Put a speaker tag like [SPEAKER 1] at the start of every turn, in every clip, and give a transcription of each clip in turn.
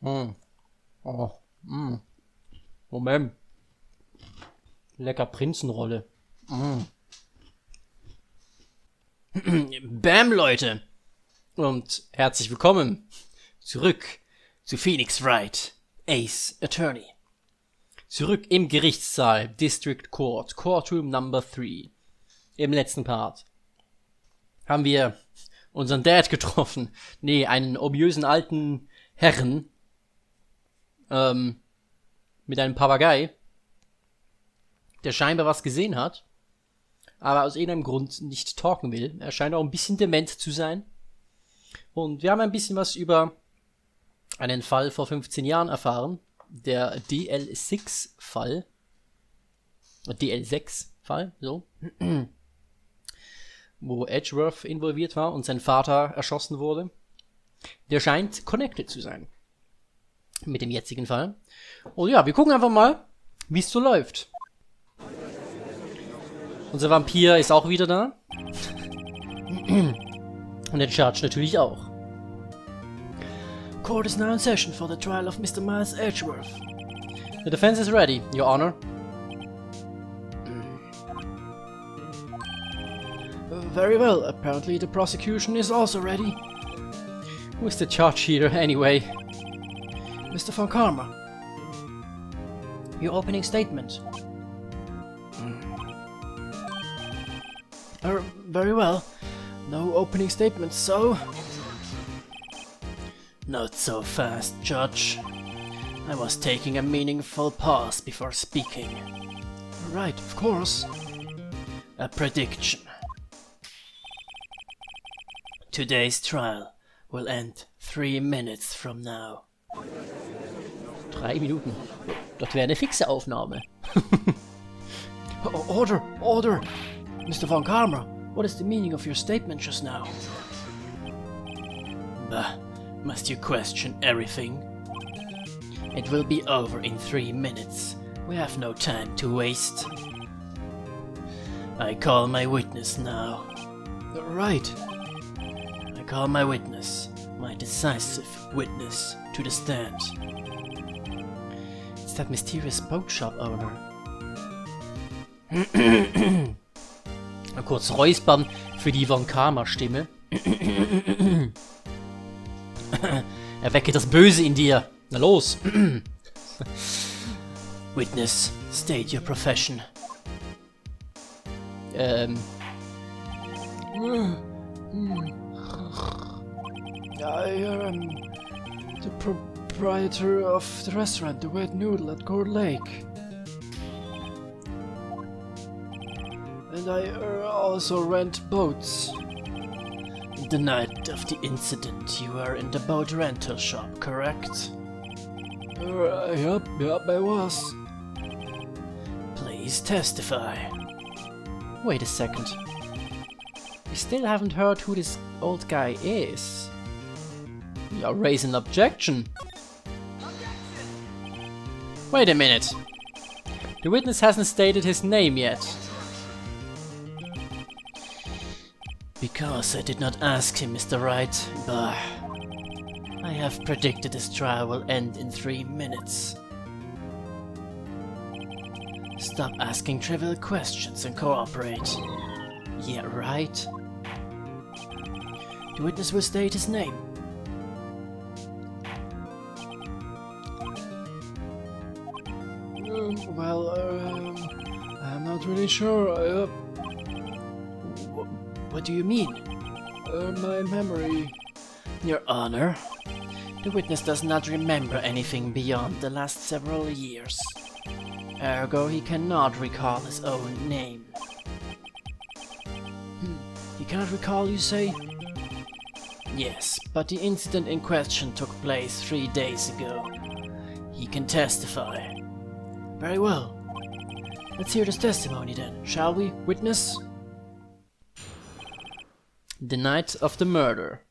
[SPEAKER 1] Oh. Moment. Lecker Prinzenrolle. Bam, Leute. Und herzlich willkommen zurück zu Phoenix Wright, Ace Attorney. Zurück im Gerichtssaal, District Court, Courtroom Number 3. Im letzten Part haben wir unseren Dad getroffen. Nee, einen ominösen alten Herren mit einem Papagei, der scheinbar was gesehen hat, aber aus irgendeinem Grund nicht talken will. Er scheint auch ein bisschen dement zu sein. Und wir haben ein bisschen was über einen Fall vor 15 Jahren erfahren. Der DL6-Fall. DL6-Fall, so. Wo Edgeworth involviert war und sein Vater erschossen wurde. Der scheint connected zu sein. Mit dem jetzigen Fall. Und ja, wir gucken einfach mal, wie es so läuft. Unser Vampir ist auch wieder da. Und der Judge natürlich auch. Court is now in session for the trial of Mr. Miles Edgeworth. The defense is ready, Your Honor. Very well, apparently the prosecution is also ready. Who is the judge here, anyway? Mr. Von Karma. Your opening statement. Very well. No opening statement, so... Not so fast, Judge. I was taking a meaningful pause before speaking. Right, of course. A prediction. Today's trial will end 3 minutes from now. 3 Minuten. Das wäre eine fixe Aufnahme. Order! Order! Mr. Von Karma, what is the meaning of your statement just now? Bah, must you question everything? It will be over in 3 minutes. We have no time to waste. I call my witness now. Right. I call my witness, my decisive witness, to the stand. It's that mysterious boat shop owner. Mal kurz räuspern für die Von Karma-Stimme. Erwecke das Böse in dir. Na los. Witness, state your profession. I am the proprietor of the restaurant, the Wet Noodle at Court Lake. And I also rent boats. The night of the incident, you were in the boat rental shop, correct? Yep, I was. Please testify. Wait a second. We still haven't heard who this old guy is. You're raising an objection. Wait a minute. The witness hasn't stated his name yet. Because I did not ask him, Mr. Wright, but I have predicted this trial will end in 3 minutes. Stop asking trivial questions and cooperate. Yeah, right. The witness will state his name. I'm not really sure. What do you mean? My memory. Your Honor, the witness does not remember anything beyond the last several years. Ergo, he cannot recall his own name. He cannot recall, you say? Yes, but the incident in question took place 3 days ago. He can testify. Very well. Let's hear this testimony then, shall we, witness? The night of the murder.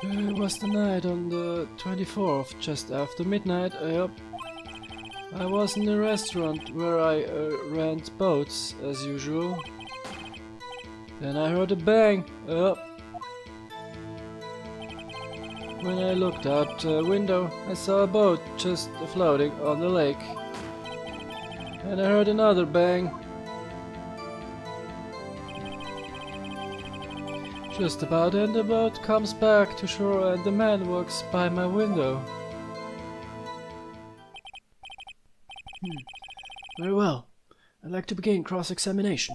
[SPEAKER 1] It was the night on the 24th, just after midnight. I was in a restaurant where I rent boats, as usual. Then I heard a bang. When I looked out the window, I saw a boat just floating on the lake. And I heard another bang. Just about then the boat comes back to shore and the man walks by my window. Very well. I'd like to begin cross-examination.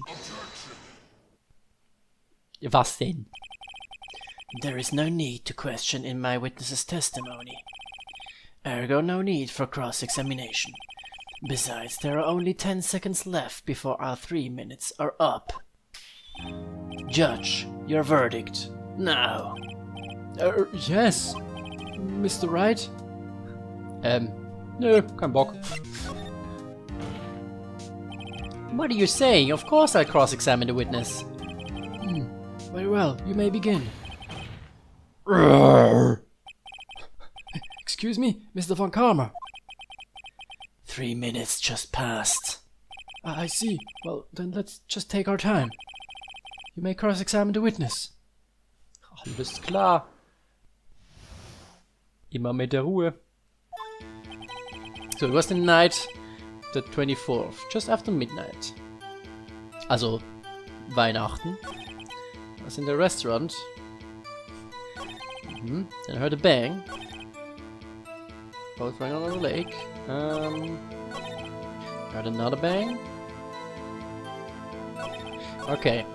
[SPEAKER 1] Was denn? There is no need to question in my witness's testimony. Ergo no need for cross-examination. Besides, there are only 10 seconds left before our 3 minutes are up. Judge, your verdict, now. Yes, Mr. Wright? No, kein Bock. What are you saying? Of course I'll cross-examine the witness. Very well, you may begin. Excuse me, Mr. von Karma. 3 minutes just passed. I see. Well, then let's just take our time. You may cross-examine the witness. Alles klar. Immer mit der Ruhe. So, it was the night, the 24th, just after midnight. Also, Weihnachten. I was in the restaurant. Then I heard a bang. Both running on the lake. Heard another bang. Okay.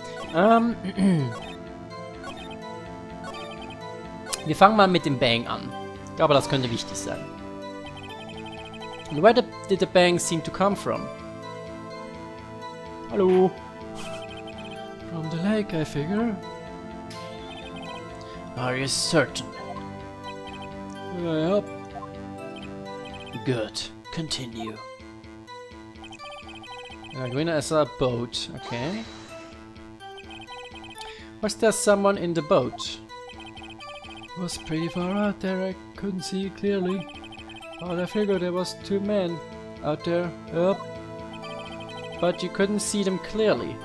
[SPEAKER 1] Wir fangen mal mit dem Bang an. Ich glaube, das könnte wichtig sein. And where did the bang seem to come from? Hallo? From the lake, I figure. Are you certain? Yep. Good. Continue. When I saw a boat. Okay. Was there someone in the boat? It was pretty far out there, I couldn't see it clearly. But I figured there was 2 men out there. Yep. But you couldn't see them clearly.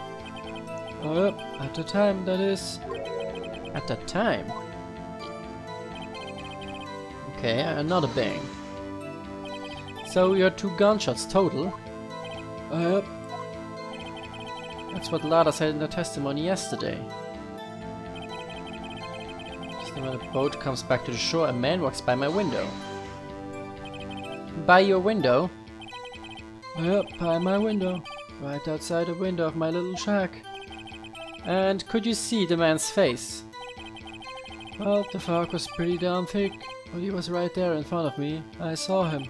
[SPEAKER 1] Oh, yep. At the time, that is. At that time? Okay, another bang. So you had 2 gunshots total? Yep. That's what Lada said in the testimony yesterday. When a boat comes back to the shore, a man walks by my window. By your window? Yep, by my window. Right outside the window of my little shack. And could you see the man's face? Well, the fog was pretty damn thick, but he was right there in front of me. I saw him.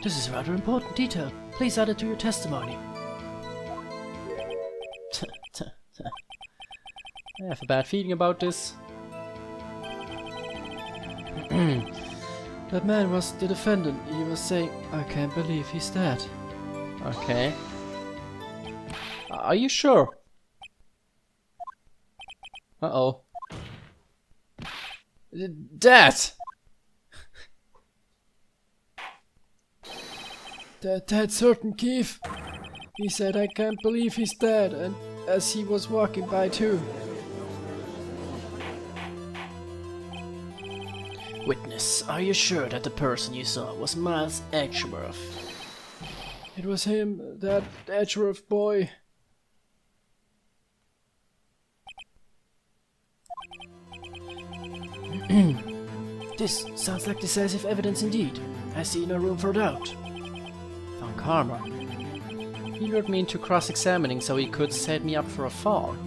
[SPEAKER 1] This is a rather important detail. Please add it to your testimony. I have a bad feeling about this. That man was the defendant. He was saying, I can't believe he's dead. Okay. Are you sure? Uh-oh. Dad! That's certain, Keith. He said, I can't believe he's dead, and as he was walking by too. Witness, are you sure that the person you saw was Miles Edgeworth? It was him, that Edgeworth boy. This sounds like decisive evidence indeed. I see no room for doubt. Von Karma. He lured me into cross-examining so he could set me up for a fall.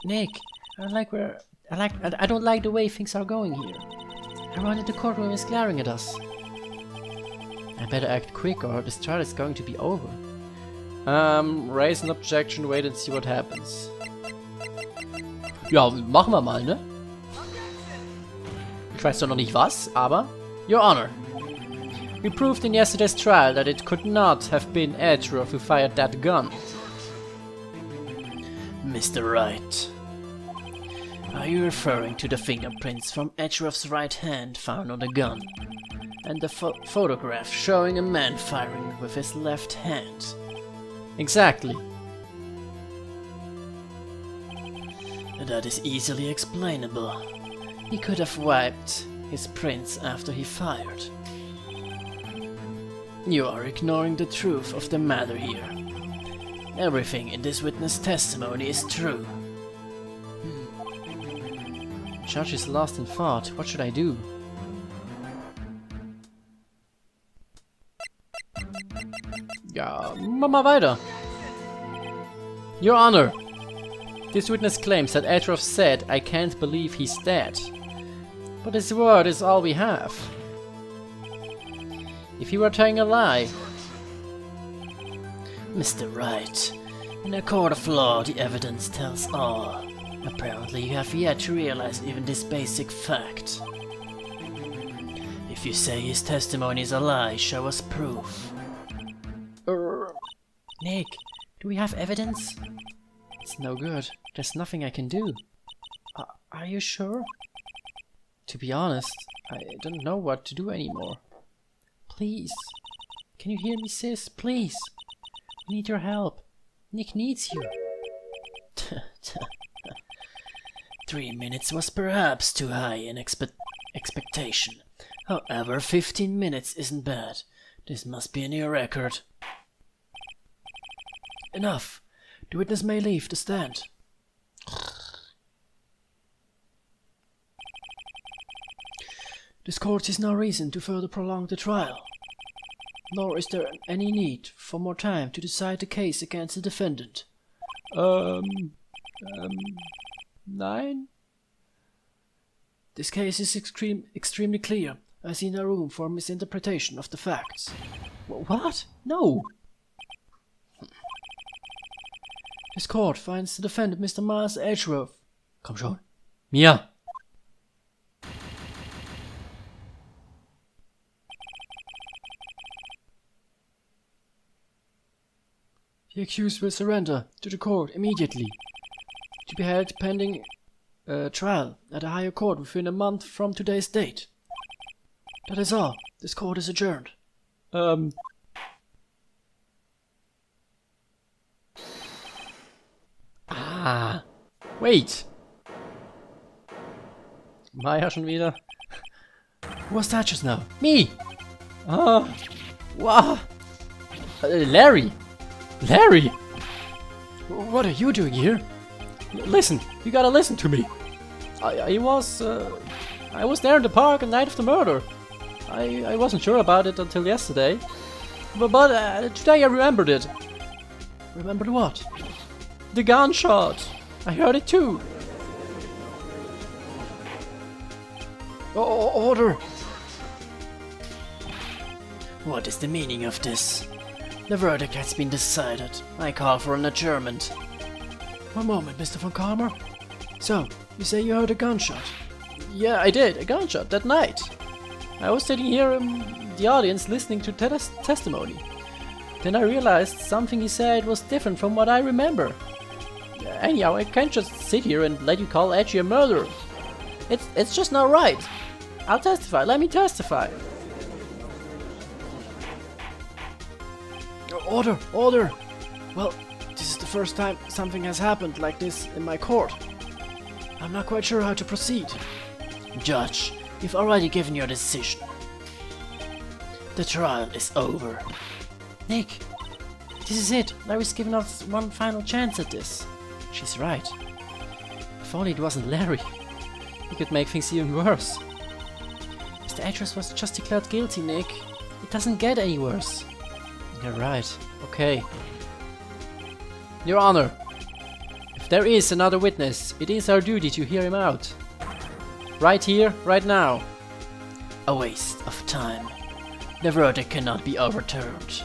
[SPEAKER 1] Nick, I don't like the way things are going here. Everyone in the courtroom is glaring at us. I better act quick or this trial is going to be over. Raise an objection, wait and see what happens. Ja, machen wir mal, ne? Ich weiß doch noch nicht was, aber... Your Honor, we proved in yesterday's trial that it could not have been Edgeworth who fired that gun. Mr. Wright, are you referring to the fingerprints from Edgeworth's right hand found on the gun? And the photograph showing a man firing with his left hand? Exactly. That is easily explainable. He could have wiped his prints after he fired. You are ignoring the truth of the matter here. Everything in this witness testimony is true. Judge is lost in thought. What should I do? Ja, mach mal weiter. Your Honor, this witness claims that Atrof said, "I can't believe he's dead." But his word is all we have. If he were telling a lie... Mr. Wright, in a court of law, the evidence tells all. Apparently you have yet to realize even this basic fact. If you say his testimony is a lie, show us proof. Nick, do we have evidence? It's no good. There's nothing I can do. Are you sure? To be honest, I don't know what to do anymore. Please. Can you hear me, sis? Please. I need your help. Nick needs you. 3 minutes was perhaps too high in expectation. However, 15 minutes isn't bad. This must be a new record. Enough. The witness may leave the stand. This court sees no reason to further prolong the trial. Nor is there any need for more time to decide the case against the defendant. Nein? This case is extremely clear. I see no room for misinterpretation of the facts. What? No! This court finds the defendant Mr. Miles Edgeworth. Komm schon. Mia! The accused will surrender to the court immediately, to be held pending trial at a higher court within a month from today's date. That is all. This court is adjourned. Wait! Maya schon wieder? Who was that just now? Me! Wow! Larry! Larry! What are you doing here? Listen, you gotta listen to me. I was there in the park on the night of the murder. I wasn't sure about it until yesterday. But today I remembered it. Remembered what? The gunshot! I heard it too. Order! What is the meaning of this? The verdict has been decided. I call for an adjournment. One moment, Mr. von Kalmer. So, you say you heard a gunshot? Yeah, I did. A gunshot that night. I was sitting here in the audience listening to testimony. Then I realized something he said was different from what I remember. Anyhow, I can't just sit here and let you call Edgy a murderer. It's just not right. I'll testify. Let me testify. Order! Order! Well, this is the first time something has happened like this in my court. I'm not quite sure how to proceed. Judge, you've already given your decision. The trial is over. Nick, this is it. Larry's given us one final chance at this. She's right. If only it wasn't Larry. He could make things even worse. Mr. Edgeworth was just declared guilty, Nick. It doesn't get any worse. You're right. Okay. Your Honor, if there is another witness, it is our duty to hear him out. Right here, right now. A waste of time. The verdict cannot be overturned.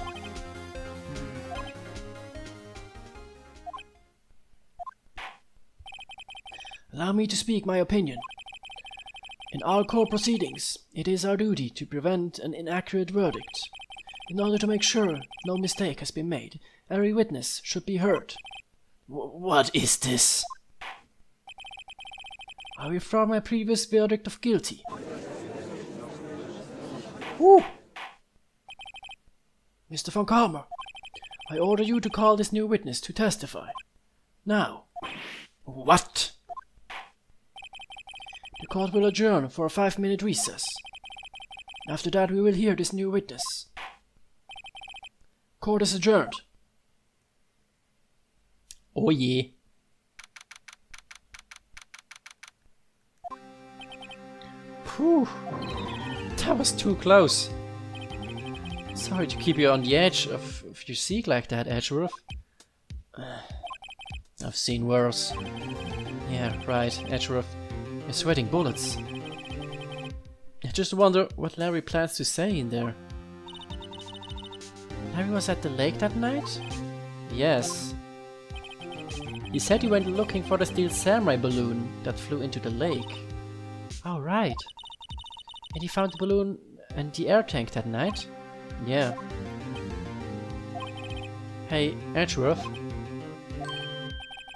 [SPEAKER 1] Allow me to speak my opinion. In all court proceedings, it is our duty to prevent an inaccurate verdict. In order to make sure no mistake has been made, every witness should be heard. What is this? I withdraw my previous verdict of guilty. Woo! Mr. von Kalmer, I order you to call this new witness to testify. Now. What? court will adjourn for a 5-minute recess. After that we will hear this new witness. Court is adjourned. Oh yeah. Whew. That was too close. Sorry to keep you on the edge of your seat like that, Edgeworth. I've seen worse. Yeah, right, Edgeworth. You're sweating bullets. I just wonder what Larry plans to say in there. Larry was at the lake that night? Yes. He said he went looking for the steel samurai balloon that flew into the lake. Oh, right. And he found the balloon and the air tank that night? Yeah. Hey, Edgeworth.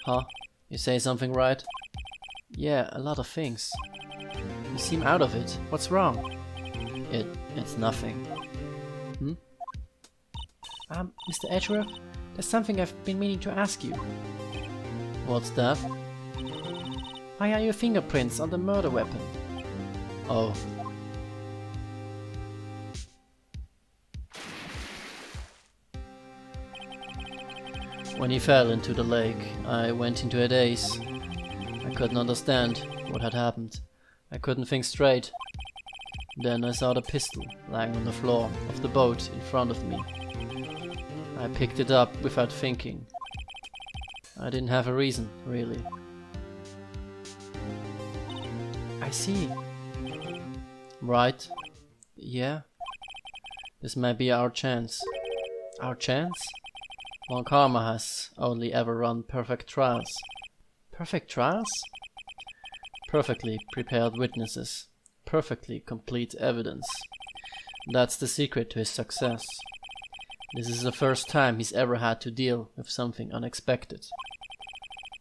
[SPEAKER 1] Huh? You say something, right? Yeah, a lot of things. You seem out of it. What's wrong? It's nothing. Hmm? Mr. Edgeworth, there's something I've been meaning to ask you. What's that? Why are your fingerprints on the murder weapon? Oh. When he fell into the lake, I went into a daze. I couldn't understand what had happened. I couldn't think straight. Then I saw the pistol lying on the floor of the boat in front of me. I picked it up without thinking. I didn't have a reason, really. I see. Right. Yeah. This may be our chance. Our chance? Von Karma has only ever run perfect trials. Perfect trials? Perfectly prepared witnesses. Perfectly complete evidence. That's the secret to his success. This is the first time he's ever had to deal with something unexpected.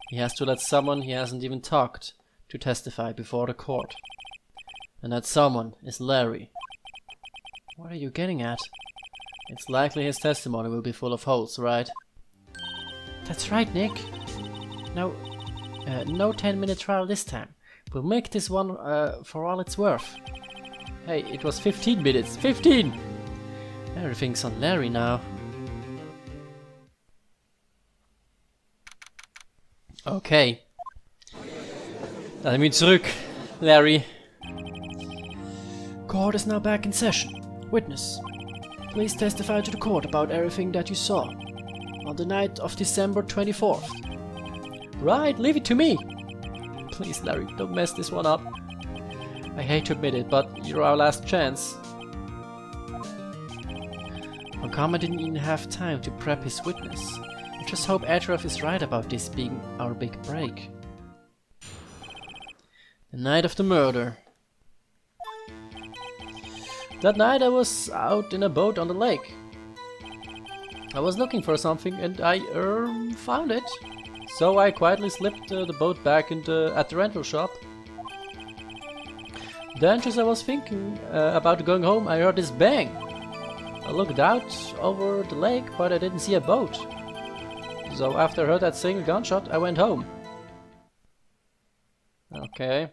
[SPEAKER 1] He has to let someone he hasn't even talked to testify before the court. And that someone is Larry. What are you getting at? It's likely his testimony will be full of holes, right? That's right, Nick. No 10-minute trial this time. We'll make this one for all it's worth. Hey, it was 15 minutes. 15! Everything's on Larry now. Okay. Dann sind wir zurück, Larry. Court is now back in session. Witness, please testify to the court about everything that you saw on the night of December 24th. Right, leave it to me. Please, Larry, don't mess this one up. I hate to admit it, but you're our last chance. Okama didn't even have time to prep his witness. I just hope Edgeworth is right about this being our big break. The night of the murder. That night I was out in a boat on the lake. I was looking for something and I found it. So I quietly slipped the boat back at the rental shop. Then just as I was thinking about going home, I heard this bang. I looked out over the lake, but I didn't see a boat. So after I heard that single gunshot, I went home. Okay.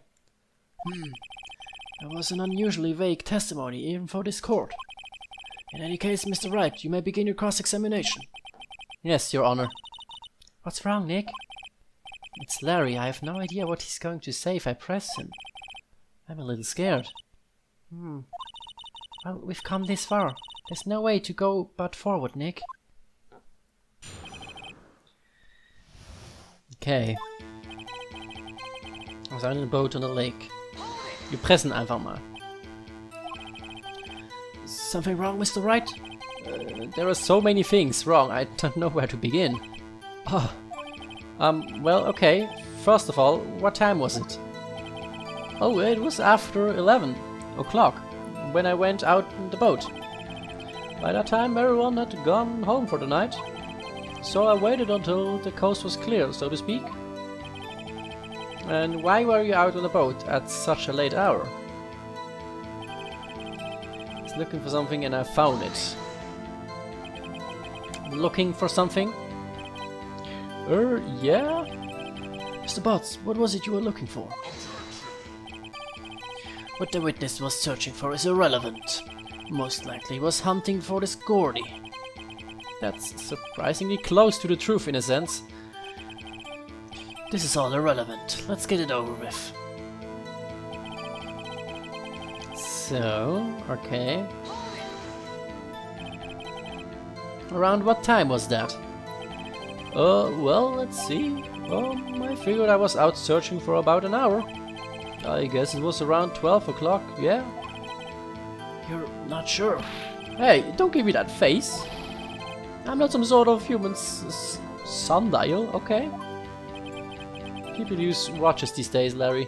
[SPEAKER 1] That was an unusually vague testimony, even for this court. In any case, Mr. Wright, you may begin your cross-examination. Yes, Your Honor. What's wrong, Nick? It's Larry. I have no idea what he's going to say if I press him. I'm a little scared. Well, we've come this far. There's no way to go but forward, Nick. Okay. Wir sind in a boat on the lake. Wir pressen einfach mal. Something wrong, Mr. Wright? There are so many things wrong, I don't know where to begin. Oh. Well, okay. First of all, what time was it? Oh, it was after 11 o'clock, when I went out in the boat. By that time, everyone had gone home for the night. So I waited until the coast was clear, so to speak. And why were you out on the boat at such a late hour? I was looking for something and I found it. Looking for something? Yeah? Mr. Botts, what was it you were looking for? What the witness was searching for is irrelevant. Most likely was hunting for this Gordy. That's surprisingly close to the truth in a sense. This is all irrelevant. Let's get it over with. So, okay. Around what time was that? Well, let's see. I figured I was out searching for about an hour. I guess it was around 12 o'clock, yeah? You're not sure? Hey, don't give me that face. I'm not some sort of human sundial, okay? People use watches these days, Larry.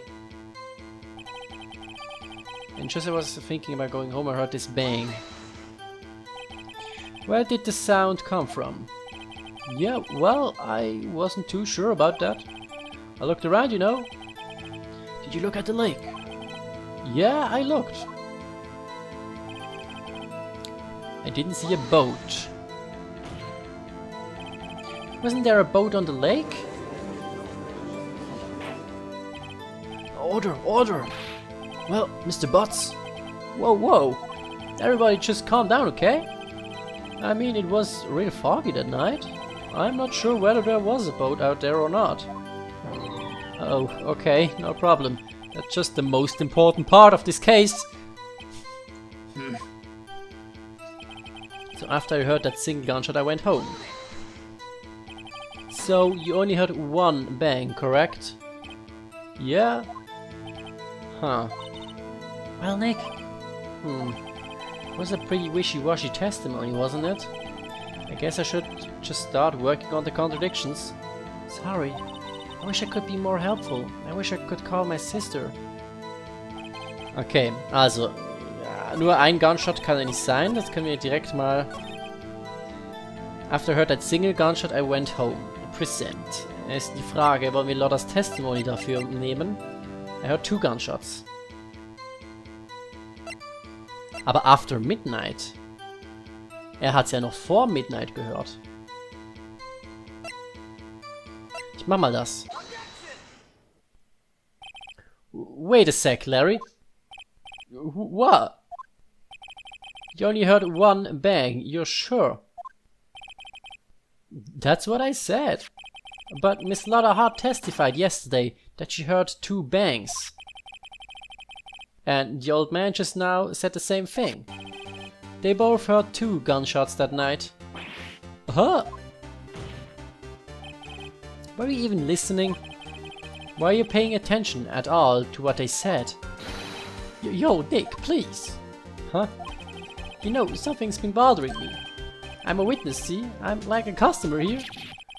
[SPEAKER 1] And just as I was thinking about going home, I heard this bang. Where did the sound come from? Yeah, well, I wasn't too sure about that. I looked around, you know. Did you look at the lake? Yeah, I looked. I didn't see a boat. Wasn't there a boat on the lake? Order, order! Well, Mr. Butts. Whoa. Everybody just calm down, okay? I mean, it was really foggy that night. I'm not sure whether there was a boat out there or not. Oh, okay, no problem. That's just the most important part of this case. So after I heard that single gunshot, I went home. So you only heard one bang, correct? Yeah? Huh. Well, Nick. It was a pretty wishy-washy testimony, wasn't it? I guess I should just start working on the contradictions. Sorry. I wish I could be more helpful. I wish I could call my sister. Okay, also. Nur ein Gunshot kann ja nicht sein. Das können wir direkt mal... After I heard that single gunshot, I went home. Present. Ist die Frage, wollen wir Lotta's Testimony dafür nehmen? I heard 2 gunshots. Aber after midnight. Er hat's ja noch vor Midnight gehört. Ich mach mal das. Wait a sec, Larry. What? You only heard one bang, you're sure? That's what I said. But Miss Lotta Hart testified yesterday that she heard 2 bangs. And the old man just now said the same thing. They both heard 2 gunshots that night. Huh? Were you even listening? Were you paying attention at all to what they said? Yo, Nick, please. Huh? You know, something's been bothering me. I'm a witness, see? I'm like a customer here.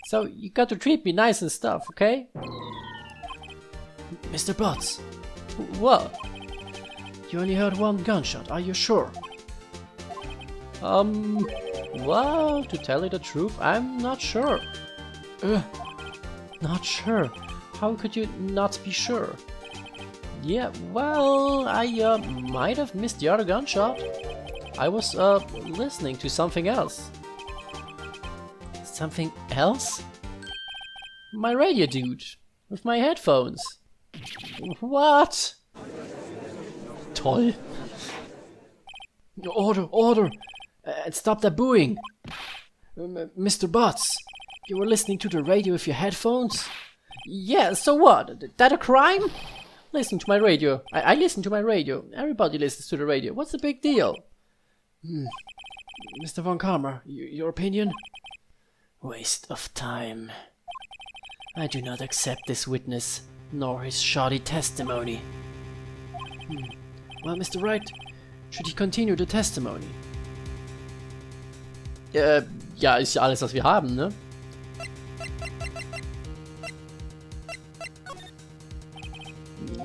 [SPEAKER 1] So you got to treat me nice and stuff, okay? Mr. Butts. What? You only heard 1 gunshot, are you sure? Well, to tell you the truth, I'm not sure. Not sure? How could you not be sure? Yeah, well, I might have missed the other gunshot. I was listening to something else. Something else? My radio, dude. With my headphones. What? Toll. Order! Stop that booing! Mr. Butts, you were listening to the radio with your headphones? Yeah, so what? That a crime? Listen to my radio. I listen to my radio. Everybody listens to the radio. What's the big deal? Mr. Von Karmer, your opinion? Waste of time. I do not accept this witness, nor his shoddy testimony. Well, Mr. Wright, should he continue the testimony? Ja, ist ja alles, was wir haben, ne?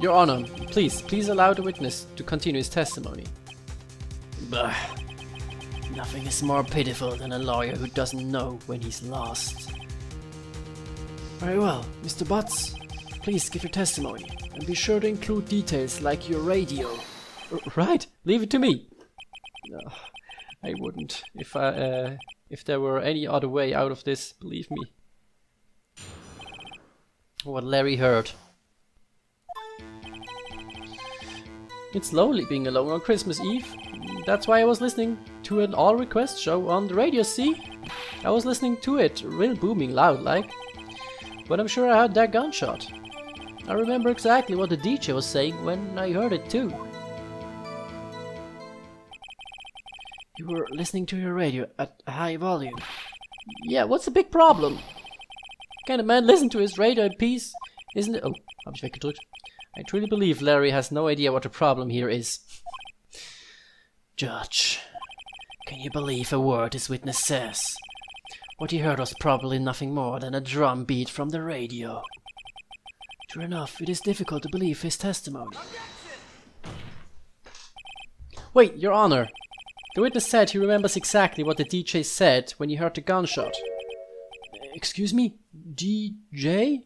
[SPEAKER 1] Your Honor, please allow the witness to continue his testimony. Bah. Nothing is more pitiful than a lawyer who doesn't know when he's lost. Very well, Mr. Butts, please give your testimony, and be sure to include details like your radio. Right, leave it to me. I wouldn't, if there were any other way out of this, believe me. What Larry heard. It's lonely being alone on Christmas Eve. That's why I was listening to an all-request show on the radio, see? I was listening to it, real booming loud like. But I'm sure I heard that gunshot. I remember exactly what the DJ was saying when I heard it too. You were listening to your radio at a high volume. Yeah, what's the big problem? Can a man listen to his radio in peace? Isn't it? Oh, hab ich weggedrückt. I truly believe Larry has no idea what the problem here is. Judge, can you believe a word his witness says? What he heard was probably nothing more than a drum beat from the radio. True enough, it is difficult to believe his testimony. Wait, Your Honor. The witness said he remembers exactly what the DJ said when he heard the gunshot. Excuse me? DJ?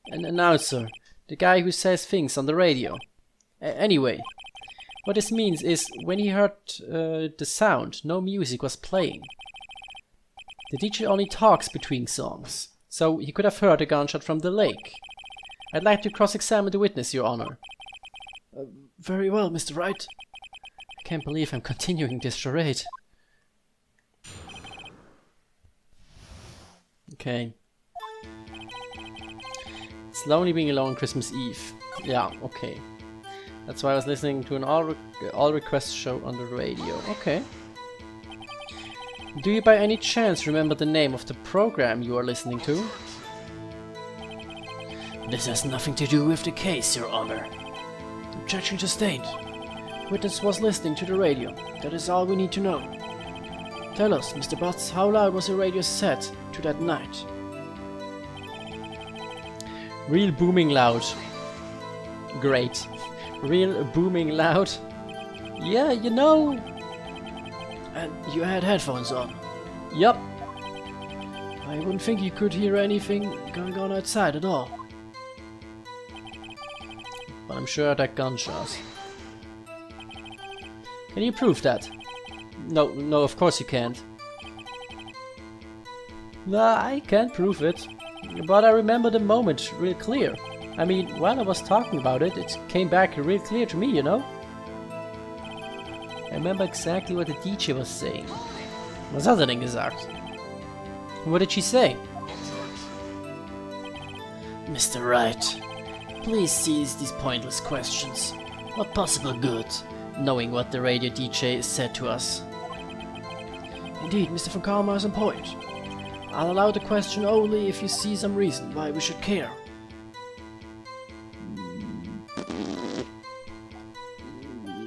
[SPEAKER 1] An announcer. The guy who says things on the radio. Anyway, what this means is when he heard the sound, no music was playing. The DJ only talks between songs, so he could have heard a gunshot from the lake. I'd like to cross-examine the witness, Your Honor. Very well, Mr. Wright. I can't believe I'm continuing this charade. Okay. It's lonely being alone on Christmas Eve. Yeah, okay. That's why I was listening to an all-request show on the radio. Okay. Do you by any chance remember the name of the program you are listening to? This has nothing to do with the case, Your Honor. Objection sustained. Witness was listening to the radio. That is all we need to know. Tell us, Mr. Butts, how loud was the radio set to that night? Real booming loud. Great. Real booming loud. Yeah, you know. And you had headphones on? Yup. I wouldn't think you could hear anything going on outside at all. But I'm sure that gunshot. Can you prove that? No, of course you can't. Nah, I can't prove it. But I remember the moment real clear. I mean, while I was talking about it, it came back real clear to me, you know? I remember exactly what the DJ was saying. Was hat er denn gesagt? What did she say? Mr. Wright, please cease these pointless questions. What possible good, knowing what the radio DJ said to us? Indeed, Mr. von Kalmar is on point. I'll allow the question only if you see some reason why we should care.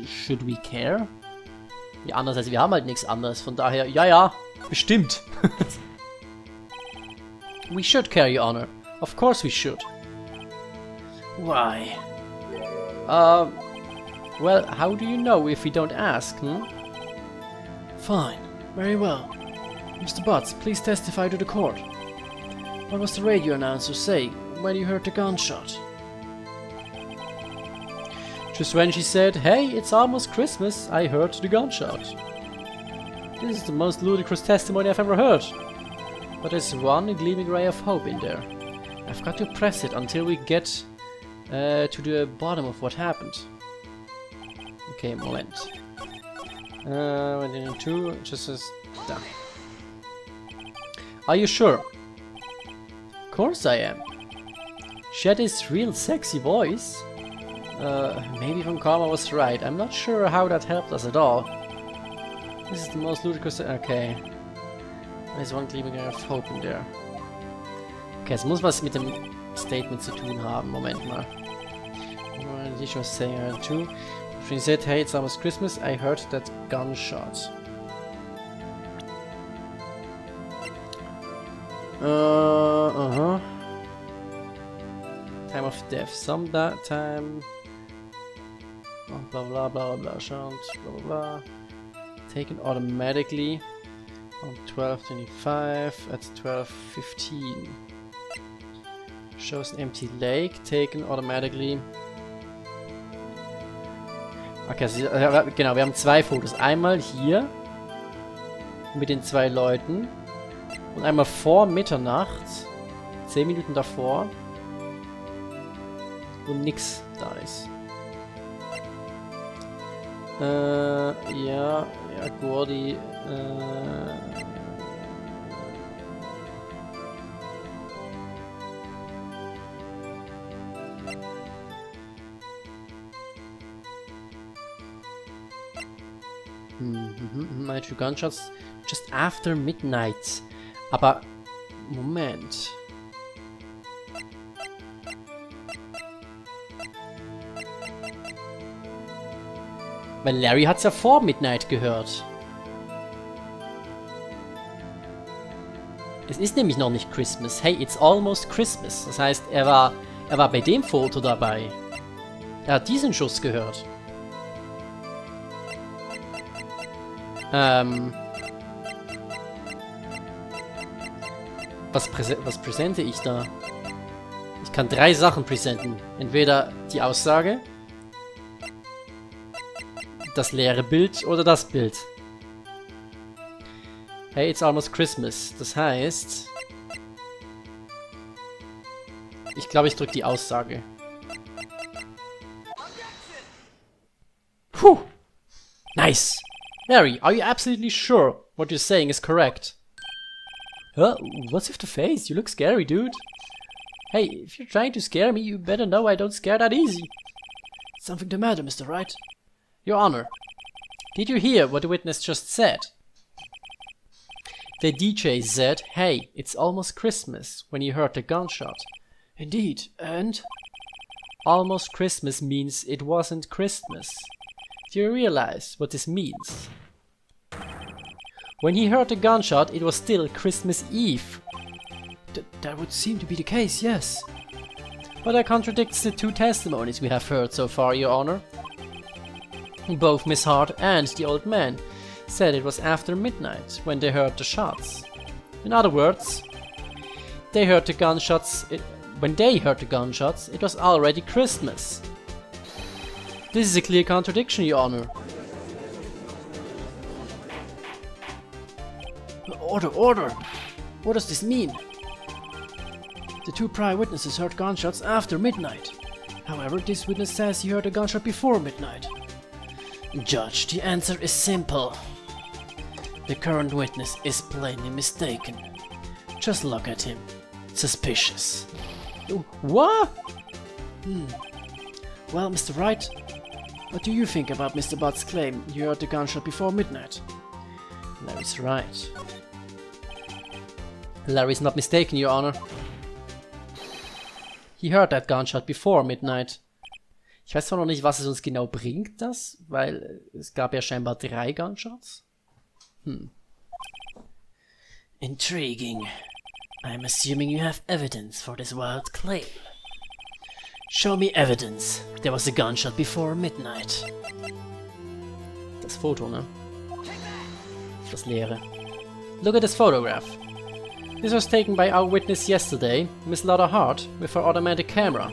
[SPEAKER 1] Should we care? Ja, andererseits, wir haben halt nichts anderes, von daher, ja, bestimmt. We should care, Your Honor. Of course we should. Why? Well, how do you know if we don't ask, hmm? Fine. Very well. Mr. Butts, please testify to the court. What was the radio announcer saying when you heard the gunshot? Just when she said, "Hey, it's almost Christmas," I heard the gunshot. This is the most ludicrous testimony I've ever heard. But there's one gleaming ray of hope in there. I've got to press it until we get to the bottom of what happened. Okay, moment. Two, just as done. Are you sure? Of course I am. She had this real sexy voice. Maybe Von Karma was right. I'm not sure how that helped us at all. This is the most ludicrous... Okay. There's one gleaming ray of hope in there. Okay, es muss was mit dem Statement zu tun haben. Moment mal. She was saying too. She said, "Hey, it's almost Christmas." I heard that gunshot. Time of death. Some that time. Oh, blah blah blah blah. Shot. Blah blah blah. Taken automatically on 12:25 at 12:15. Shows an empty lake. Taken automatically. Okay, also, genau, wir haben zwei Fotos. Einmal hier mit den zwei Leuten und einmal vor Mitternacht, 10 Minuten davor, wo nix da ist. Ja, Gordy. My two gunshots just after midnight. Aber, Moment. Weil Larry hat's ja vor Midnight gehört. Es ist nämlich noch nicht Christmas. Hey, it's almost Christmas. Das heißt, er war bei dem Foto dabei. Er hat diesen Schuss gehört. Was präsente ich da? Ich kann 3 Sachen präsentieren. Entweder die Aussage, das leere Bild oder das Bild. Hey, it's almost Christmas. Das heißt, ich glaube, ich drücke die Aussage. Puh! Nice! Larry, are you absolutely sure what you're saying is correct? Huh? What's with the face? You look scary, dude. Hey, if you're trying to scare me, you better know I don't scare that easy. Something the matter, Mr. Wright? Your Honor, did you hear what the witness just said? The DJ said, hey, it's almost Christmas, when he heard the gunshot. Indeed, and? Almost Christmas means it wasn't Christmas. Do you realize what this means? When he heard the gunshot, it was still Christmas Eve. That would seem to be the case, yes. But that contradicts the 2 testimonies we have heard so far, Your Honor. Both Miss Hart and the old man said it was after midnight when they heard the shots. In other words, they heard the gunshots. When they heard the gunshots, it was already Christmas. This is a clear contradiction, Your Honor. Order, order! What does this mean? The 2 prior witnesses heard gunshots after midnight. However, this witness says he heard a gunshot before midnight. Judge, the answer is simple. The current witness is plainly mistaken. Just look at him. Suspicious. What? Well, Mr. Wright, what do you think about Mr. Butt's claim you heard the gunshot before midnight? Larry's right. Larry's not mistaken, Your Honor. He heard that gunshot before midnight. Ich weiß zwar noch nicht, was es uns genau bringt, das, weil es gab ja scheinbar 3 Gunshots. Intriguing. I'm assuming you have evidence for this wild claim. Show me evidence. There was a gunshot before midnight. Das Foto, ne? Das leere. Look at this photograph. This was taken by our witness yesterday, Miss Lotta Hart, with her automatic camera.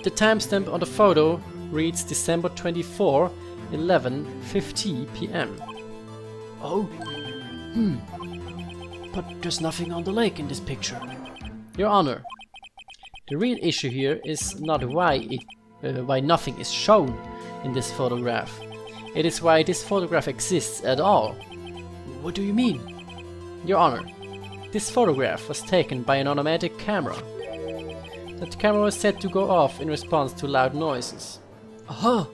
[SPEAKER 1] The timestamp on the photo reads December 24, 11:50 p.m. Oh. But there's nothing on the lake in this picture. Your Honor, the real issue here is not why nothing is shown in this photograph. It is why this photograph exists at all. What do you mean? Your Honor, this photograph was taken by an automatic camera. That camera was set to go off in response to loud noises. Aha!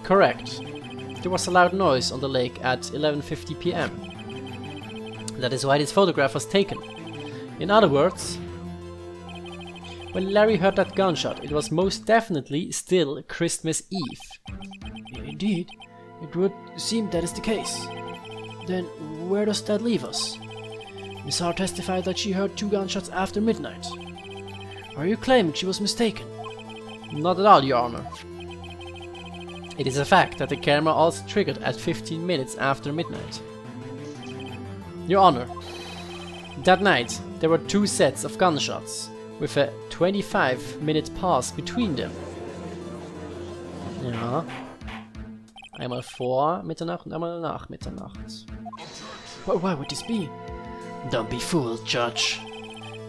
[SPEAKER 1] Correct. There was a loud noise on the lake at 11:50 p.m. That is why this photograph was taken. In other words, when Larry heard that gunshot, it was most definitely still Christmas Eve. Indeed, it would seem that is the case. Then where does that leave us? Miss Hart testified that she heard 2 gunshots after midnight. Are you claiming she was mistaken? Not at all, Your Honor. It is a fact that the camera also triggered at 15 minutes after midnight. Your Honor, that night there were 2 sets of gunshots, with a 25-minute pause between them. Ja. Einmal vor Mitternacht und einmal nach Mitternacht. Why would this be? Don't be fooled, Judge.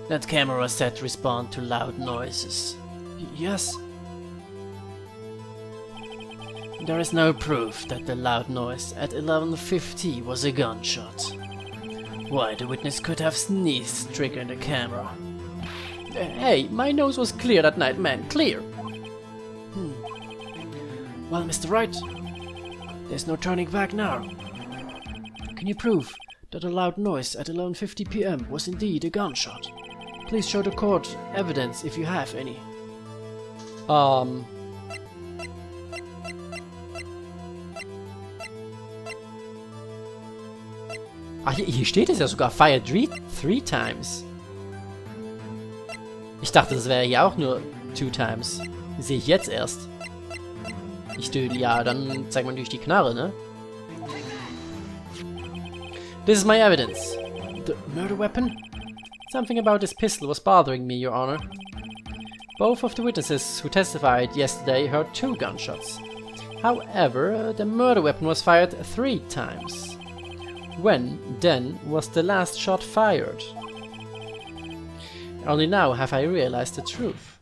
[SPEAKER 1] That camera was set to respond to loud noises. Yes. There is no proof that the loud noise at 11:50 was a gunshot. Why the witness could have sneezed triggering the camera. Hey, my nose was clear that night, man, clear! Well, Mr. Wright, there's no turning back now. Can you prove that a loud noise at 11:50 p.m. was indeed a gunshot? Please show the court evidence if you have any. Hier steht es ja sogar, fired three times. Ich dachte, das wäre hier auch nur 2 times. Sehe ich jetzt erst. Ich dödel, ja, dann zeigt man durch die Knarre, ne? This is my evidence. The murder weapon? Something about this pistol was bothering me, Your Honor. Both of the witnesses who testified yesterday heard 2 gunshots. However, the murder weapon was fired 3 times. When, then, was the last shot fired? Only now have I realized the truth.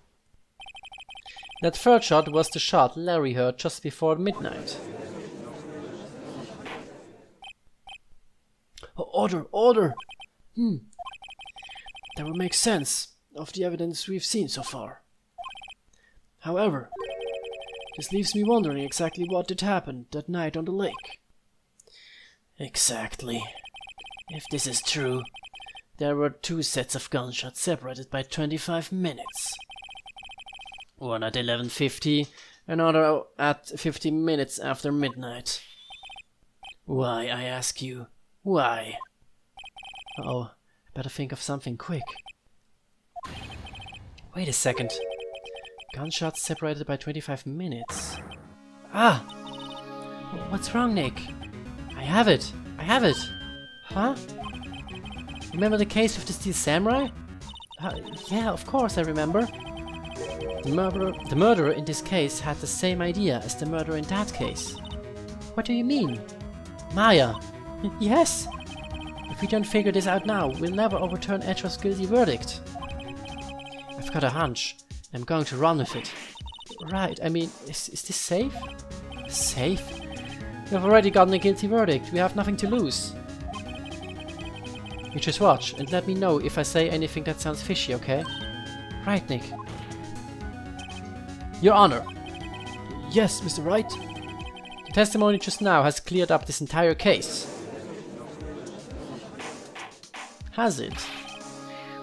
[SPEAKER 1] That 3rd shot was the shot Larry heard just before midnight. Order! Order! That would make sense of the evidence we've seen so far. However, this leaves me wondering exactly what did happen that night on the lake. Exactly. If this is true, there were 2 sets of gunshots separated by 25 minutes. One at 11:50, another at 15 minutes after midnight. Why, I ask you, why? Uh-oh, I better think of something quick. Wait a second. Gunshots separated by 25 minutes. Ah! What's wrong, Nick? I have it! I have it! Huh? Remember the case with the Steel Samurai? Yeah, of course I remember. The murderer in this case had the same idea as the murderer in that case. What do you mean? Maya! Yes! If we don't figure this out now, we'll never overturn Edgeworth's guilty verdict. I've got a hunch. I'm going to run with it. Right, I mean, is this safe? Safe? We've already gotten a guilty verdict. We have nothing to lose. You just watch and let me know if I say anything that sounds fishy, okay? Right, Nick. Your Honor. Yes, Mr. Wright. The testimony just now has cleared up this entire case. Has it?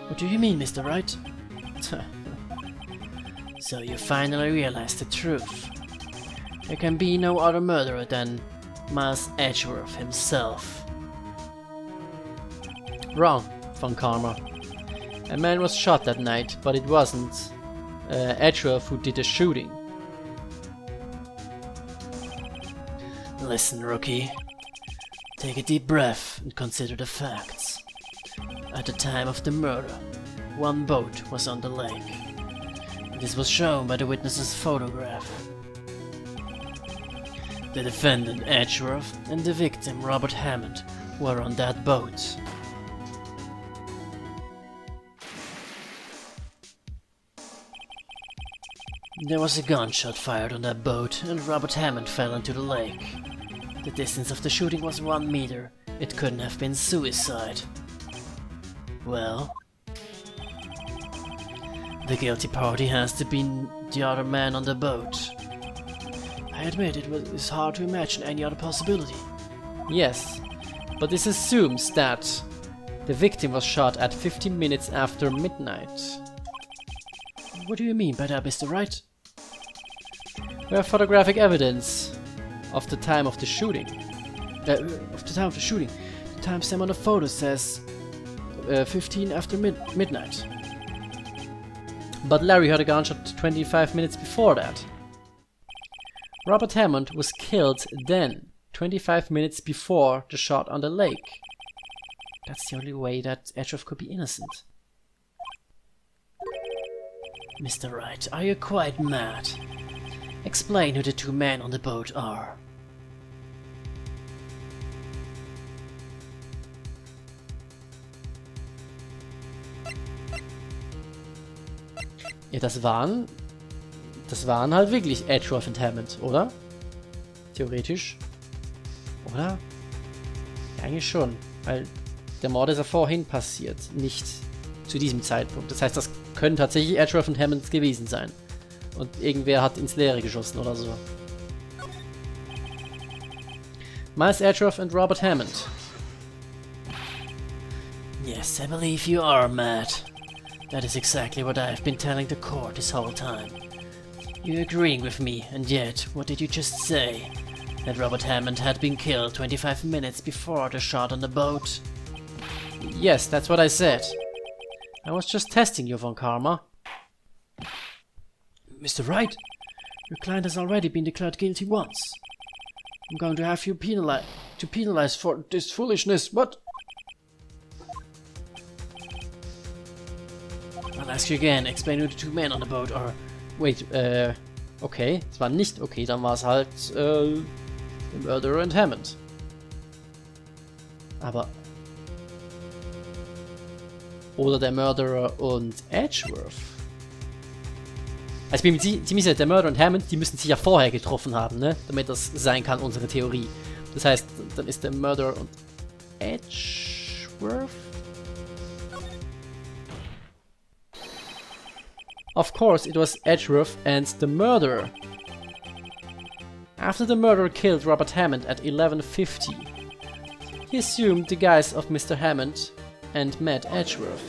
[SPEAKER 1] What do you mean, Mr. Wright? So you finally realized the truth. There can be no other murderer than Miles Edgeworth himself. Wrong, Von Karma. A man was shot that night, but it wasn't Edgeworth who did the shooting. Listen, rookie. Take a deep breath and consider the facts. At the time of the murder, 1 boat was on the lake. This was shown by the witness's photograph. The defendant Edgeworth and the victim Robert Hammond were on that boat. There was a gunshot fired on that boat and Robert Hammond fell into the lake. The distance of the shooting was 1 meter. It couldn't have been suicide. Well, the guilty party has to be the other man on the boat. I admit it's hard to imagine any other possibility. Yes, but this assumes that the victim was shot at 15 minutes after midnight. What do you mean by that, Mr. Wright? We have photographic evidence of the time of the shooting. The timestamp on the photo says 15 after midnight. But Larry heard a gunshot 25 minutes before that. Robert Hammond was killed then, 25 minutes before the shot on the lake. That's the only way that Edgeworth could be innocent. Mr. Wright, are you quite mad? Explain who the 2 men on the boat are. Ja, das waren halt wirklich Edgeworth und Hammond, oder? Theoretisch. Oder? Ja, eigentlich schon. Weil der Mord ist ja vorhin passiert. Nicht zu diesem Zeitpunkt. Das heißt, das können tatsächlich Edgeworth und Hammond gewesen sein. Und irgendwer hat ins Leere geschossen oder so. Miles Edgeworth and Robert Hammond. Yes, I believe you are mad. That is exactly what I've been telling the court this whole time. You're agreeing with me, and yet, what did you just say? That Robert Hammond had been killed 25 minutes before the shot on the boat? Yes, that's what I said. I was just testing you, Von Karma. Mr. Wright, your client has already been declared guilty once. I'm going to have you penalized for this foolishness. What? I'll ask you again. Explain who the two men on the boat are. Wait, okay. Es war nicht okay, dann war es halt, the Murderer and Hammond. Aber... Oder der Murderer und Edgeworth. Also ich bin mir ziemlich sicher, der Murderer und Hammond, die müssen sich ja vorher getroffen haben, ne? Damit das sein kann, unsere Theorie. Das heißt, dann ist der Murderer und Edgeworth? Of course, it was Edgeworth and the murderer. After the murderer killed Robert Hammond at 11:50, he assumed the guise of Mr. Hammond and met Edgeworth.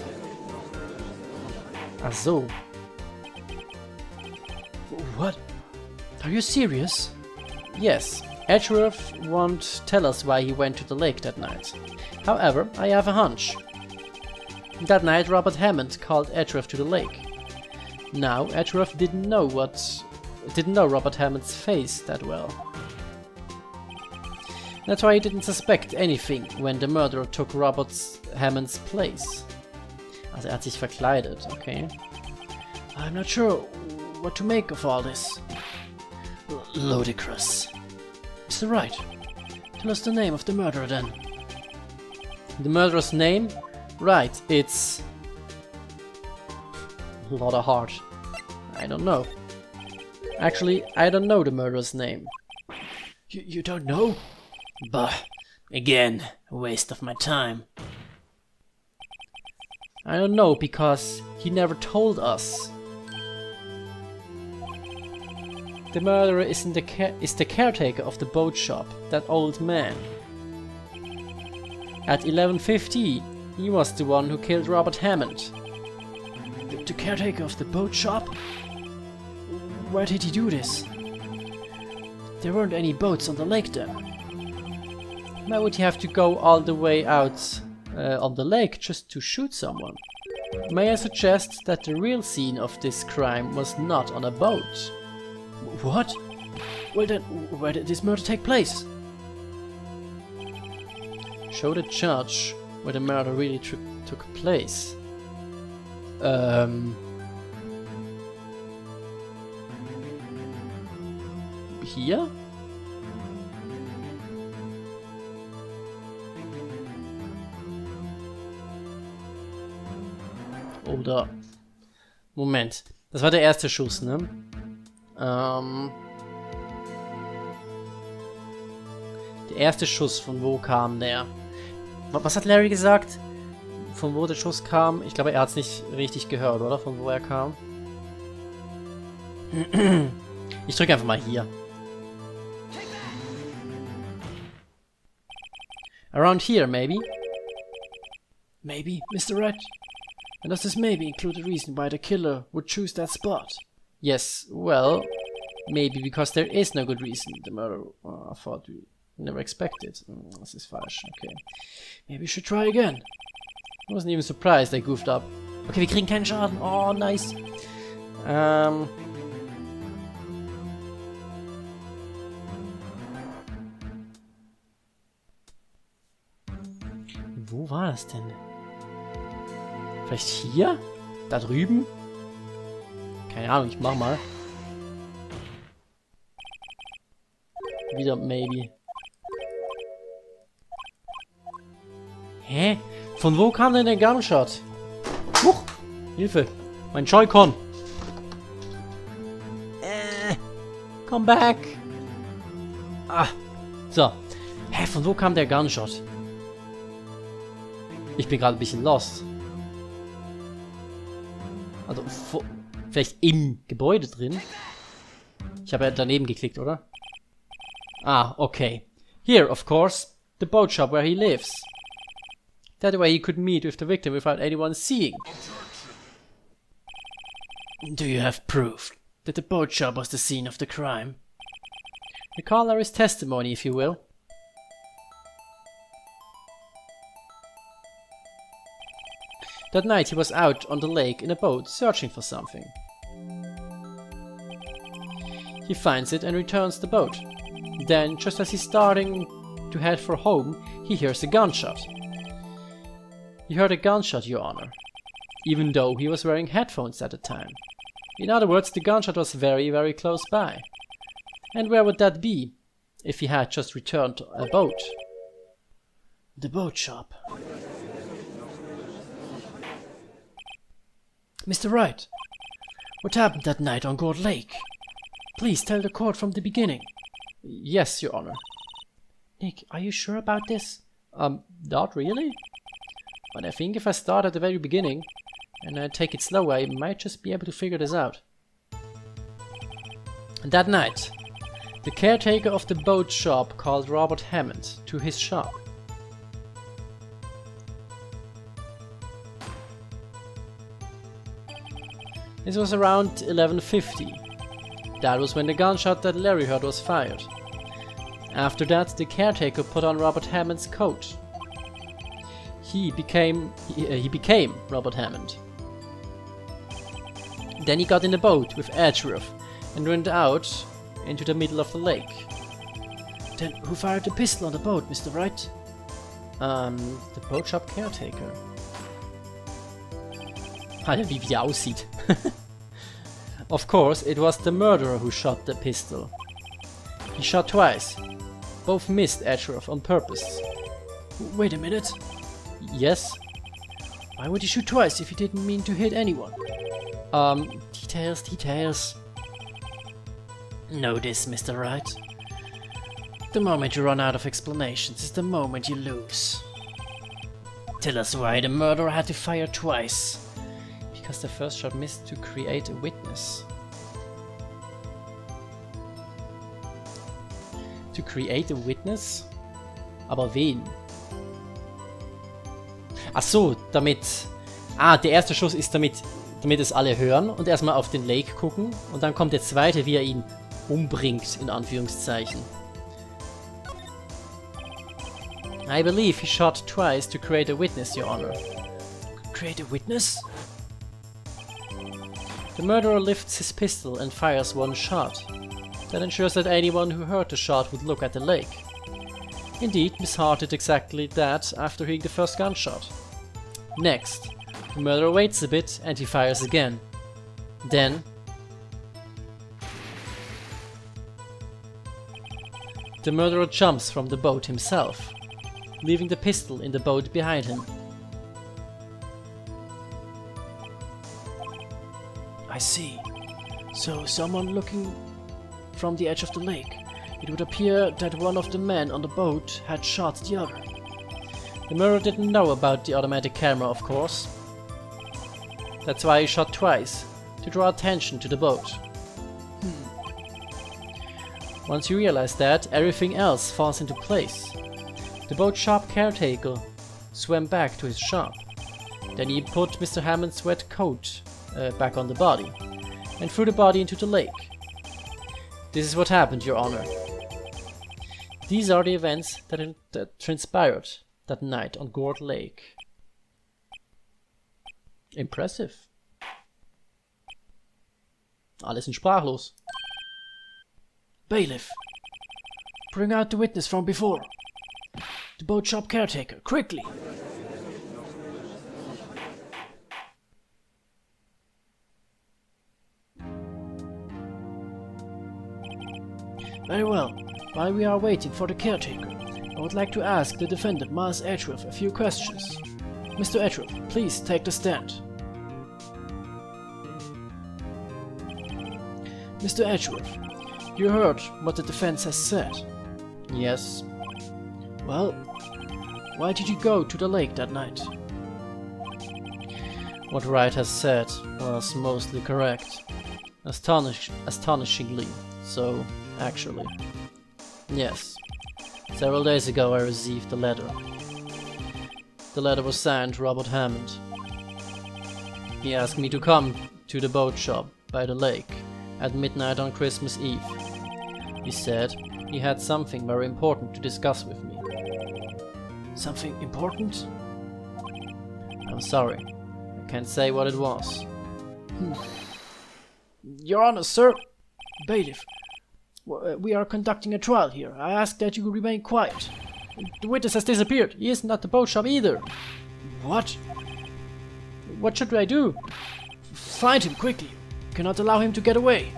[SPEAKER 1] Ach so. What? Are you serious? Yes. Edgeworth won't tell us why he went to the lake that night. However, I have a hunch. That night, Robert Hammond called Edgeworth to the lake. Now, Edgeworth didn't know Robert Hammond's face that well. That's why he didn't suspect anything when the murderer took Robert Hammond's place. Also er hat sich verkleidet, okay. I'm not sure what to make of all this. Ludicrous. Mr. Wright, tell us the name of the murderer then. The murderer's name? Right, it's... a lot of heart. I don't know. Actually, I don't know the murderer's name. You don't know? Bah, again, a waste of my time. I don't know because he never told us. The murderer is the caretaker of the boat shop, that old man. At 11:50, he was the one who killed Robert Hammond. The caretaker of the boat shop? Where did he do this? There weren't any boats on the lake then. Why would he have to go all the way out on the lake just to shoot someone? May I suggest that the real scene of this crime was not on a boat? What? Well then, where did this murder take place? Show the judge where the murder really took place. Hier? Oder... Moment. Das war der erste Schuss, ne? Der erste Schuss, von wo kam der? Was hat Larry gesagt? Von wo der Schuss kam? Ich glaube, er hat es nicht richtig gehört, oder? Von wo er kam? Ich drücke einfach mal hier. Around here, maybe? Maybe, Mr. Wright? And does this maybe include the reason why the killer would choose that spot? Yes, well, maybe because there is no good reason. The murderer, I thought we never expected. This is falsch, okay. Maybe we should try again. I wasn't even surprised they goofed up. Okay, wir kriegen keinen Schaden. Oh, nice. Wo war das denn? Vielleicht hier? Da drüben? Keine Ahnung, ich mach mal. Wieder maybe. Hä? Von wo kam denn der Gunshot? Huch! Hilfe! Mein Joy-Con! Come back! Ah, so. Hä, von wo kam der Gunshot? Ich bin gerade ein bisschen lost. Also, vielleicht im Gebäude drin? Ich habe ja daneben geklickt, oder? Ah, okay. Here, of course, the boat shop where he lives. That way he could meet with the victim without anyone seeing. Do you have proof that the boat shop was the scene of the crime? Recall Larry's testimony, if you will. That night he was out on the lake in a boat searching for something. He finds it and returns the boat. Then, just as he's starting to head for home, he hears a gunshot. He heard a gunshot, Your Honor, even though he was wearing headphones at the time. In other words, the gunshot was very, very close by. And where would that be if he had just returned a boat? The boat shop. Mr. Wright, what happened that night on Gourd Lake? Please tell the court from the beginning. Yes, Your Honor. Nick, are you sure about this? Not really. But I think if I start at the very beginning and I take it slow, I might just be able to figure this out. That night, the caretaker of the boat shop called Robert Hammond to his shop. This was around 11:50. That was when the gunshot that Larry heard was fired. After that, the caretaker put on Robert Hammond's coat. He became Robert Hammond. Then he got in a boat with Edgeworth and went out into the middle of the lake. Then who fired the pistol on the boat, Mr. Wright? The boat shop caretaker. Alter, wie der aussieht. Of course, it was the murderer who shot the pistol. He shot twice. Both missed Edgeworth on purpose. Wait a minute. Yes? Why would he shoot twice if he didn't mean to hit anyone? Details. Know this, Mr. Wright. The moment you run out of explanations is the moment you lose. Tell us why the murderer had to fire twice. Because the first shot missed to create a witness. To create a witness? Aber wen? Ach so, damit... Ah, der erste Schuss ist damit es alle hören und erstmal auf den Lake gucken. Und dann kommt der zweite, wie er ihn umbringt, in Anführungszeichen. I believe he shot twice to create a witness, Your Honor. Create a witness? The murderer lifts his pistol and fires one shot. That ensures that anyone who heard the shot would look at the lake. Indeed, Miss Hart did exactly that after hearing the first gunshot. Next, the murderer waits a bit and he fires again. Then... the murderer jumps from the boat himself, leaving the pistol in the boat behind him. I see. So, someone looking from the edge of the lake. It would appear that one of the men on the boat had shot the other. The murderer didn't know about the automatic camera, of course. That's why he shot twice, to draw attention to the boat. Once you realize that, everything else falls into place. The boat shop caretaker swam back to his shop. Then he put Mr. Hammond's wet coat back on the body, and threw the body into the lake. This is what happened, Your Honor. These are the events that transpired that night on Gourd Lake. Impressive. Alle sind sprachlos. Bailiff, bring out the witness from before. The boat shop caretaker, quickly! Very well. While we are waiting for the caretaker, I would like to ask the defendant, Miles Edgeworth, a few questions. Mr. Edgeworth, please take the stand. Mr. Edgeworth, you heard what the defense has said. Yes. Well, why did you go to the lake that night? What Wright has said was mostly correct. Astonishingly so, actually. Yes. Several days ago I received a letter. The letter was signed Robert Hammond. He asked me to come to the boat shop by the lake at midnight on Christmas Eve. He said he had something very important to discuss with me. Something important? I'm sorry. I can't say what it was. Your Honor, sir. Bailiff. We are conducting a trial here. I ask that you remain quiet. The witness has disappeared. He isn't at the boat shop either. What? What should I do? Find him quickly. You cannot allow him to get away.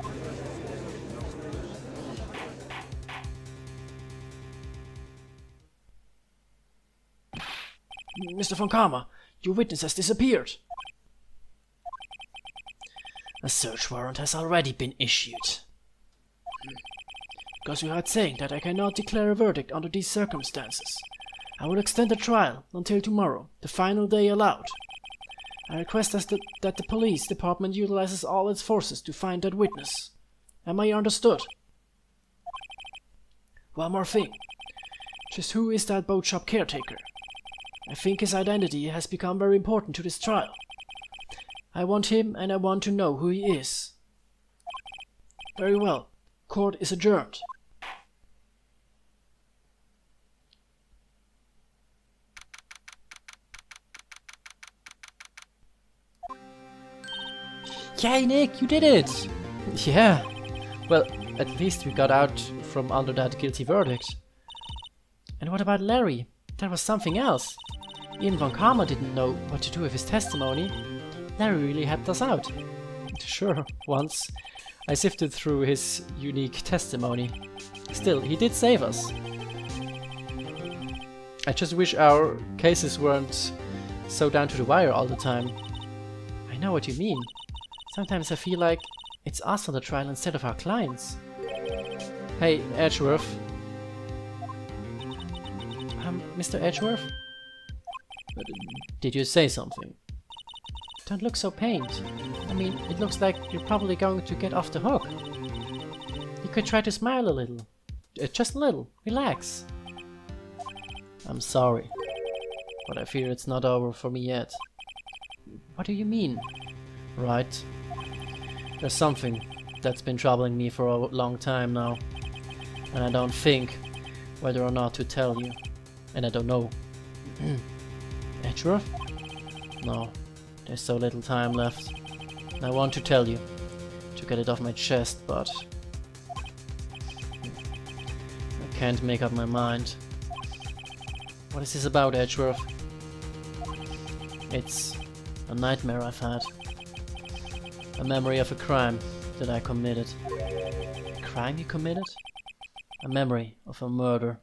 [SPEAKER 1] Mr. von Karma, your witness has disappeared. A search warrant has already been issued. Because you heard saying that I cannot declare a verdict under these circumstances. I will extend the trial until tomorrow, the final day allowed. I request that the police department utilizes all its forces to find that witness. Am I understood? One more thing. Just who is that boat shop caretaker? I think his identity has become very important to this trial. I want him and I want to know who he is. Very well. Court is adjourned. Yay, Nick, you did it! Yeah. Well, at least we got out from under that guilty verdict. And what about Larry? That was something else. Even von Karma didn't know what to do with his testimony. Larry really helped us out. Sure, once I sifted through his unique testimony. Still, he did save us. I just wish our cases weren't so down to the wire all the time. I know what you mean. Sometimes I feel like it's us on the trial instead of our clients. Hey, Edgeworth. Mr. Edgeworth? Did you say something? Don't look so pained. I mean, it looks like you're probably going to get off the hook. You could try to smile a little. Just a little. Relax. I'm sorry, but I fear it's not over for me yet. What do you mean? Right. There's something that's been troubling me for a long time now. And I don't think whether or not to tell you. And I don't know. Edgeworth? No. There's so little time left. I want to tell you, to get it off my chest, but I can't make up my mind. What is this about, Edgeworth? It's a nightmare I've had. A memory of a crime that I committed. A crime you committed? A memory of a murder.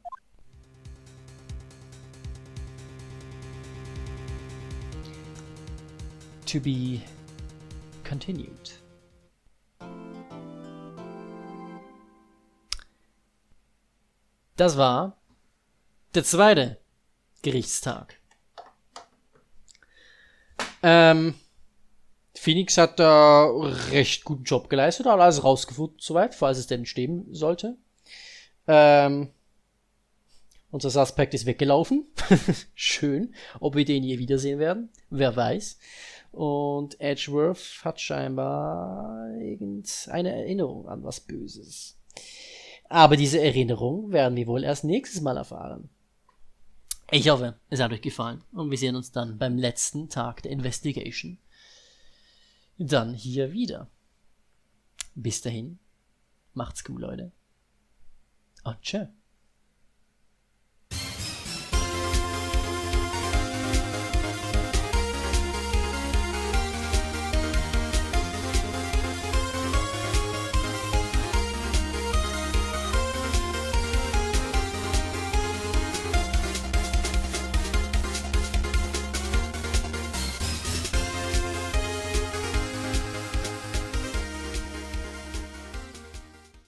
[SPEAKER 1] To be continued. Das war der zweite Gerichtstag. Phoenix hat da recht guten Job geleistet, hat alles rausgefunden soweit, falls es denn stimmen sollte. Unser Suspect ist weggelaufen. Schön. Ob wir den je wiedersehen werden, wer weiß. Und Edgeworth hat scheinbar irgendeine Erinnerung an was Böses. Aber diese Erinnerung werden wir wohl erst nächstes Mal erfahren. Ich hoffe, es hat euch gefallen. Und wir sehen uns dann beim letzten Tag der Investigation dann hier wieder. Bis dahin, macht's gut, Leute. Und tschö.